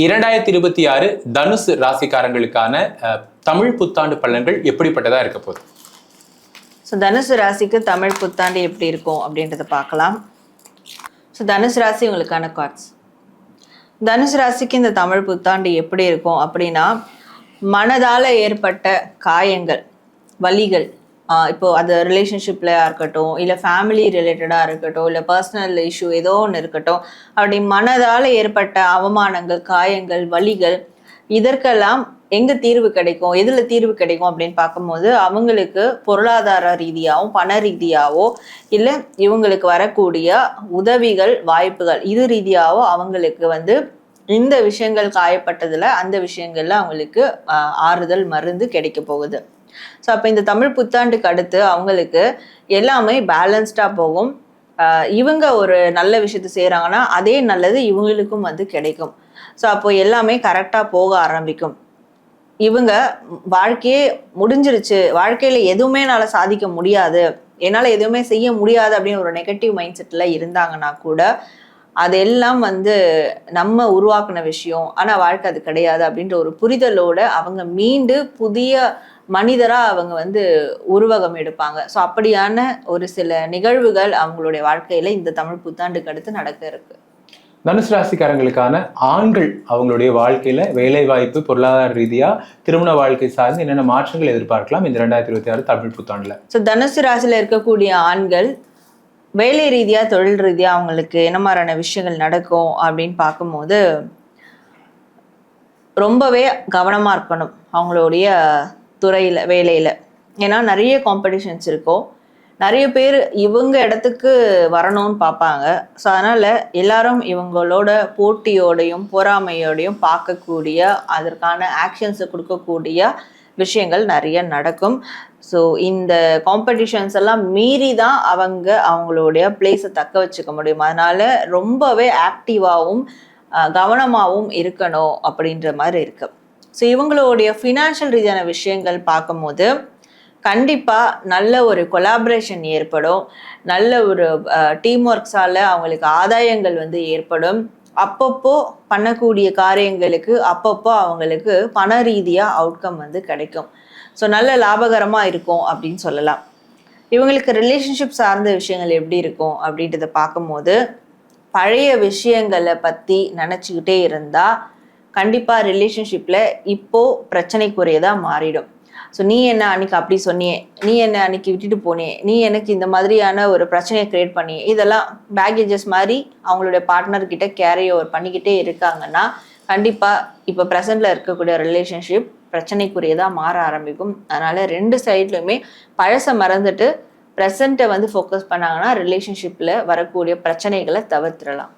2026 தனுசு ராசிக்காரங்களுக்கான தமிழ் புத்தாண்டு பலன்கள் எப்படிப்பட்டதா இருக்க போகுது? தனுசு ராசிக்கு தமிழ் புத்தாண்டு எப்படி இருக்கும் அப்படின்றத பார்க்கலாம். தனுசு ராசி உங்களுக்கான கார்ட்ஸ். தனுசு ராசிக்கு இந்த தமிழ் புத்தாண்டு எப்படி இருக்கும் அப்படின்னா, மனதால் ஏற்பட்ட காயங்கள், வலிகள், இப்போ அது ரிலேஷன்ஷிப்லையா இருக்கட்டும், இல்லை ஃபேமிலி ரிலேட்டடாக இருக்கட்டும், இல்லை பர்சனல் இஷ்யூ ஏதோ ஒன்று இருக்கட்டும், அப்படி மனதால் ஏற்பட்ட அவமானங்கள், காயங்கள், வலிகள், இதற்கெல்லாம் எங்கே தீர்வு கிடைக்கும், எதில் தீர்வு கிடைக்கும் அப்படின்னு பார்க்கும்போது, அவங்களுக்கு பொருளாதார ரீதியாகவும் பண ரீதியாகவோ இல்லை இவங்களுக்கு வரக்கூடிய உதவிகள், வாய்ப்புகள் இது ரீதியாகவோ அவங்களுக்கு இந்த விஷயங்கள் காயப்பட்டதில் அந்த விஷயங்கள்ல அவங்களுக்கு ஆறுதல் மருந்து கிடைக்க போகுது. ஸோ அப்போ இந்த தமிழ் புத்தாண்டுக்கு அடுத்து அவங்களுக்கு எல்லாமே பேலன்ஸ்டாக போகும். இவங்க ஒரு நல்ல விஷயத்தை செய்கிறாங்கன்னா அதே நல்லது இவங்களுக்கும் கிடைக்கும். ஸோ அப்போ எல்லாமே கரெக்டாக போக ஆரம்பிக்கும். இவங்க வாழ்க்கையே முடிஞ்சிருச்சு, வாழ்க்கையில் எதுவுமே என்னால் சாதிக்க முடியாது, என்னால் எதுவுமே செய்ய முடியாது அப்படின்னு ஒரு நெகட்டிவ் மைண்ட் செட்டில் இருந்தாங்கன்னா கூட அதெல்லாம் நம்ம உருவாக்குன விஷயம், ஆனால் வாழ்க்கை அது கிடையாது அப்படின்ற ஒரு புரிதலோட அவங்க மீண்டு புதிய மனிதராக அவங்க உருவகம் எடுப்பாங்க. ஸோ அப்படியான ஒரு சில நிகழ்வுகள் அவங்களுடைய வாழ்க்கையில இந்த தமிழ் புத்தாண்டுக்கு அடுத்து நடக்க இருக்கு. தனுசு ராசிக்காரங்களுக்கான ஆண்கள் அவங்களுடைய வாழ்க்கையில வேலை வாய்ப்பு, பொருளாதார ரீதியா, திருமண வாழ்க்கை சார்ந்து என்னென்ன மாற்றங்கள் எதிர்பார்க்கலாம் இந்த 2026 தமிழ் புத்தாண்டுல? ஸோ தனுசு ராசியில இருக்கக்கூடிய ஆண்கள் வேலை ரீதியா, தொழில் ரீதியா அவங்களுக்கு என்ன மாதிரியான விஷயங்கள் நடக்கும் அப்படின்னு பார்க்கும்போது, ரொம்பவே கவனமா இருக்கணும் அவங்களுடைய துறையில, வேலையில. ஏன்னா நிறைய காம்படிஷன்ஸ் இருக்கும், நிறைய பேர் இவங்க இடத்துக்கு வரணும்னு பார்ப்பாங்க. ஸோ அதனால் எல்லாரும் இவங்களோட போட்டியோடையும் பொறாமையோடையும் பார்க்கக்கூடிய, அதற்கான ஆக்ஷன்ஸை கொடுக்கக்கூடிய விஷயங்கள் நிறைய நடக்கும். ஸோ இந்த காம்படிஷன்ஸ் எல்லாம் மீறி தான் அவங்களுடைய பிளேஸை தக்க வச்சுக்க முடியும். அதனால ரொம்பவே ஆக்டிவாகவும் கவனமாகவும் இருக்கணும் அப்படின்ற மாதிரி இருக்கு. ஸோ இவங்களுடைய ஃபினான்ஷியல் ரீதியான விஷயங்கள் பார்க்கும்போது கண்டிப்பாக நல்ல ஒரு கொலாபரேஷன் ஏற்படும், நல்ல ஒரு டீம் ஒர்க்ஸால் அவங்களுக்கு ஆதாயங்கள் ஏற்படும். அப்பப்போ பண்ணக்கூடிய காரியங்களுக்கு அப்பப்போ அவங்களுக்கு பண ரீதியாக அவுட்கம் கிடைக்கும். ஸோ நல்ல லாபகரமாக இருக்கும் அப்படின்னு சொல்லலாம். இவங்களுக்கு ரிலேஷன்ஷிப் சார்ந்த விஷயங்கள் எப்படி இருக்கும் அப்படின்றத பார்க்கும்போது, பழைய விஷயங்களை பற்றி நினச்சிக்கிட்டே இருந்தால் கண்டிப்பாக ரிலேஷன்ஷிப்பில் இப்போது பிரச்சனைக்குரியதாக மாறிடும். ஸோ நீ என்ன அன்னைக்கு அப்படி சொன்னியே, நீ என்ன அன்னைக்கு விட்டுட்டு போனியே, நீ எனக்கு இந்த மாதிரியான ஒரு பிரச்சனையை கிரியேட் பண்ணி, இதெல்லாம் பேக்கேஜஸ் மாதிரி அவங்களுடைய பார்ட்னர்கிட்ட கேரி ஓவர் பண்ணிக்கிட்டே இருக்காங்கன்னா கண்டிப்பாக இப்போ ப்ரெசண்டில் இருக்கக்கூடிய ரிலேஷன்ஷிப் பிரச்சனைக்குரியதாக மாற ஆரம்பிக்கும். அதனால் ரெண்டு சைட்லையுமே பழசை மறந்துட்டு ப்ரெசண்ட்டை ஃபோக்கஸ் பண்ணாங்கன்னா ரிலேஷன்ஷிப்பில் வரக்கூடிய பிரச்சனைகளை தவிர்த்திடலாம்.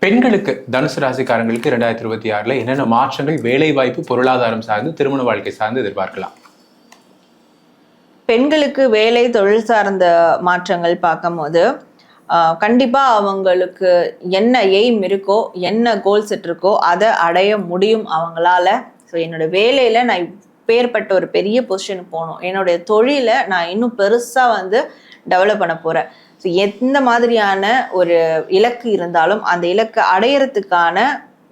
பெண்களுக்கு, தனுசு ராசிக்காரங்களுக்கு 2026 என்னென்ன மாற்றங்கள் வேலை வாய்ப்பு, பொருளாதாரம் சார்ந்து, திருமண வாழ்க்கை சார்ந்து எதிர்பார்க்கலாம்? பெண்களுக்கு வேலை, தொழில் சார்ந்த மாற்றங்கள் பார்க்கும்போது கண்டிப்பாக அவங்களுக்கு என்ன எய்ம் இருக்கோ, என்ன கோல் செட் இருக்கோ அதை அடைய முடியும் அவங்களால. ஸோ என்னோட வேலையில் நான் பேர்பட்ட ஒரு பெரிய பொசிஷனுக்கு போகணும், என்னுடைய தொழிலை நான் இன்னும் பெருசாக டெவலப் பண்ண போகிறேன். ஸோ எந்த மாதிரியான ஒரு இலக்கு இருந்தாலும் அந்த இலக்கை அடையிறதுக்கான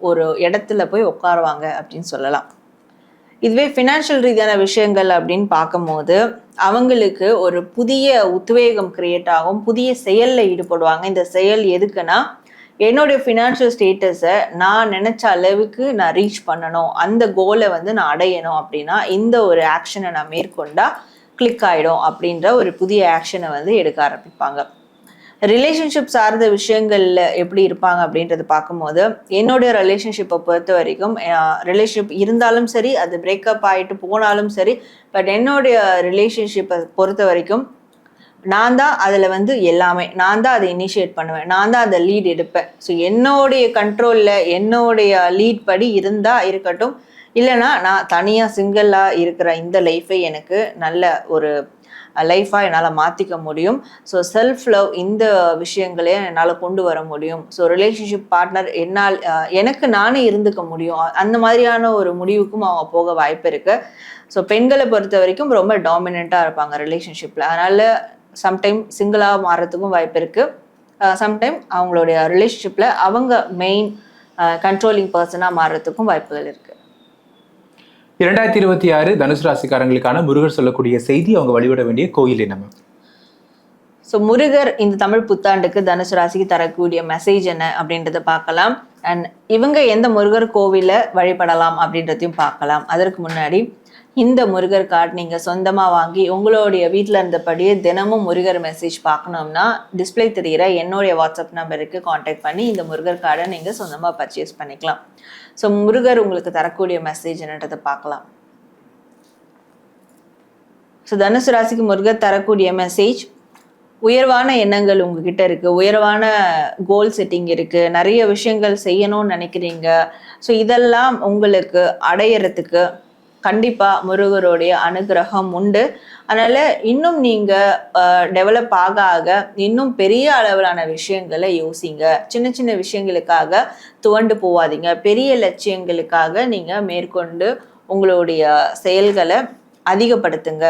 ஒரு இடத்துல போய் உட்காருவாங்க அப்படின்னு சொல்லலாம். இதுவே ஃபினான்ஷியல் ரீதியான விஷயங்கள் அப்படின்னு பார்க்கும்போது அவங்களுக்கு ஒரு புதிய உத்வேகம் கிரியேட் ஆகும், புதிய செயலில் ஈடுபடுவாங்க. இந்த செயல் எதுக்குன்னா, என்னுடைய ஃபினான்ஷியல் ஸ்டேட்டஸை நான் நினச்ச அளவுக்கு நான் ரீச் பண்ணணும், அந்த கோலை நான் அடையணும் அப்படின்னா இந்த ஒரு ஆக்ஷனை நான் மேற்கொண்டா கிளிக் ஆகிடும் அப்படின்ற ஒரு புதிய ஆக்ஷனை எடுக்க ஆரம்பிப்பாங்க. ரிலேஷன்ஷிப் சார்ந்த விஷயங்கள்ல எப்படி இருப்பாங்க அப்படின்றத பார்க்கும்போது, என்னுடைய ரிலேஷன்ஷிப்பை பொறுத்த வரைக்கும் ரிலேஷன்ஷிப் இருந்தாலும் சரி, அது பிரேக்கப் ஆகிட்டு போனாலும் சரி, பட் என்னுடைய ரிலேஷன்ஷிப்பை பொறுத்த வரைக்கும் நான் தான் அதில் எல்லாமே நான் தான் அதை இனிஷியேட் பண்ணுவேன், நான் தான் அதை லீட் எடுப்பேன். ஸோ என்னுடைய கண்ட்ரோலில் என்னுடைய லீட் படி இருந்தால் இருக்கட்டும், இல்லைனா நான் தனியாக சிங்கிளாக இருக்கிற இந்த லைஃபை எனக்கு நல்ல ஒரு லைஃபாக என்னால் மாற்றிக்க முடியும். ஸோ செல்ஃப் லவ் இந்த விஷயங்களே என்னால் கொண்டு வர முடியும். ஸோ ரிலேஷன்ஷிப் பார்ட்னர் என்னால் எனக்கு நானே இருந்துக்க முடியும், அந்த மாதிரியான ஒரு முடிவுக்கும் அவங்க போக வாய்ப்பு இருக்குது. ஸோ பெண்களை பொறுத்த வரைக்கும் ரொம்ப டாமினண்ட்டாக இருப்பாங்க ரிலேஷன்ஷிப்பில். அதனால் சம்டைம் சிங்கிளாக மாறுறதுக்கும் வாய்ப்பு இருக்குது, சம்டைம் அவங்களுடைய ரிலேஷன்ஷிப்பில் அவங்க மெயின் கண்ட்ரோலிங் பர்சனாக மாறுறதுக்கும் வாய்ப்புகள் இருக்குது. 2026 தனுசு ராசிக்காரங்களுக்கான முருகர் சொல்லக்கூடிய செய்தி, அவங்க வழிபட வேண்டிய கோயில் என்ன? ஸோ முருகர் இந்த தமிழ் புத்தாண்டுக்கு தனுசு ராசிக்கு தரக்கூடிய மெசேஜ் என்ன அப்படின்றத பார்க்கலாம். அண்ட் இவங்க எந்த முருகர் கோவிலை வழிபடலாம் அப்படின்றதையும் பார்க்கலாம். அதற்கு முன்னாடி இந்த முருகர் கார்டு நீங்கள் சொந்தமாக வாங்கி உங்களுடைய வீட்டில் இருந்தபடியே தினமும் முருகர் மெசேஜ் பார்க்கணும்னா டிஸ்பிளே தெரிகிற என்னுடைய வாட்ஸ்அப் நம்பருக்கு காண்டாக்ட் பண்ணி இந்த முருகர் கார்டை நீங்கள் சொந்தமாக பர்ச்சேஸ் பண்ணிக்கலாம். ஸோ முருகர் உங்களுக்கு தரக்கூடிய மெசேஜ் என்னன்றதை பார்க்கலாம். ஸோ தனுசு ராசிக்கு முருகர் தரக்கூடிய மெசேஜ், உயர்வான எண்ணங்கள் உங்ககிட்ட இருக்குது, உயர்வான கோல் செட்டிங் இருக்குது, நிறைய விஷயங்கள் செய்யணும்னு நினைக்கிறீங்க. ஸோ இதெல்லாம் உங்களுக்கு அடையிறதுக்கு கண்டிப்பாக முருகருடைய அனுகிரகம் உண்டு. அதனால் இன்னும் நீங்கள் டெவலப் ஆக ஆக இன்னும் பெரிய அளவிலான விஷயங்களை யோசிங்க. சின்ன சின்ன விஷயங்களுக்காக துவண்டு போவாதீங்க. பெரிய லட்சியங்களுக்காக நீங்கள் மேற்கொண்டு உங்களுடைய செயல்களை அதிகப்படுத்துங்க.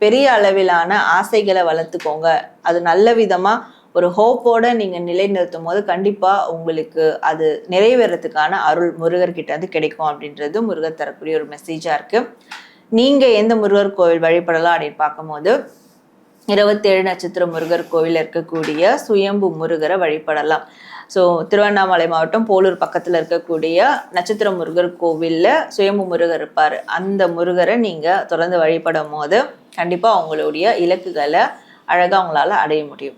பெரிய அளவிலான ஆசைகளை வளர்த்துக்கோங்க. அது நல்ல விதமாக ஒரு ஹோப்போட நீங்கள் நிலைநிறுத்தும் போது கண்டிப்பாக உங்களுக்கு அது நிறைவேறதுக்கான அருள் முருகர்கிட்ட இருந்து கிடைக்கும் அப்படின்றது முருகர் தரக்கூடிய ஒரு மெசேஜாக இருக்குது. நீங்கள் எந்த முருகர் கோவில் வழிபடலாம் அப்படின்னு பார்க்கும்போது 27 நட்சத்திர முருகர் கோவில் இருக்கக்கூடிய சுயம்பு முருகரை வழிபடலாம். ஸோ திருவண்ணாமலை மாவட்டம் போலூர் பக்கத்தில் இருக்கக்கூடிய நட்சத்திர முருகர் கோவிலில் சுயம்பு முருகர் இருப்பார். அந்த முருகரை நீங்கள் தொடர்ந்து வழிபடும் போது கண்டிப்பாக உங்களுடைய இலக்குகளை அழகாக உங்களால் அடைய முடியும்.